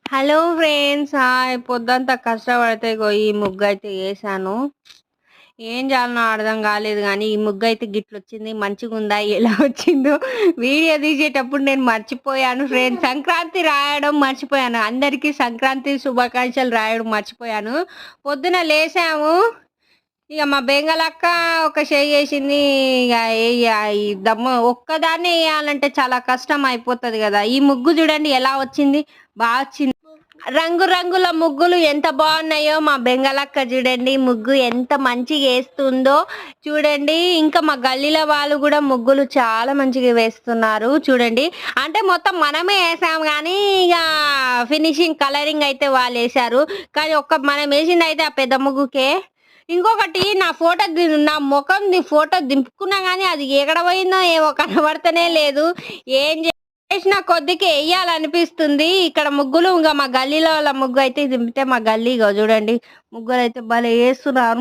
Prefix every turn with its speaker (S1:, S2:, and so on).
S1: Hello friends. Hi. పొద్దంతా కష్టపడితే ఇగో ఈ ముగ్గయితే ఏశాను. ఏం జేయాలనో అర్థం గాలేదు గానీ, ఈ ముగ్గయితే గిట్లొచ్చింది. మంచిగుందా? ఎలా వచ్చిందో వీడియో తీసేటప్పుడు నేను మర్చిపోయాను ఫ్రెండ్స్. సంక్రాంతి రాయడం మర్చిపోయాను. అందరికీ సంక్రాంతి శుభాకాంక్షలు రాయడం మర్చిపోయాను. పొద్దున లేసాము. ఇగ మా బెంగళక్క ఒక చెయ్యేసింది. ఇగ ఈ ఒక్కదాన్నే ఎయాలంటే చాలా కష్టం అయిపోతది గదా! ఈ ముగ్గు జూడండి ఎలా వచ్చింది. వచ్చింది. రంగు రంగుల ముగ్గులు ఎంత బాగున్నాయో మా బెంగళక్క చూడండి. ముగ్గు ఎంత మంచిగా వేస్తుందో చూడండి. ఇంకా మా గల్లీలో వాళ్ళు కూడా ముగ్గులు చాలా మంచిగా వేస్తున్నారు చూడండి. అంటే మొత్తం మనమే వేసాం కానీ ఇక ఫినిషింగ్ కలరింగ్ అయితే వాళ్ళు వేసారు. కానీ మనం వేసింది అయితే ఆ పెద్ద ముగ్గుకే. ఇంకొకటి నా ముఖం ఫోటో దింపుకున్నా గానీ అది ఎక్కడ పోయిందో ఏమో కనబడతనే లేదు. ఏం చేసిన కొద్దికి ఎయ్యాలనిపిస్తుంది. ఇక్కడ ముగ్గులు ఇంకా మా గల్లీలో వాళ్ళ ముగ్గు అయితే దింపితే మా గల్లీగో చూడండి ముగ్గులు అయితే భలే వేస్తున్నారు.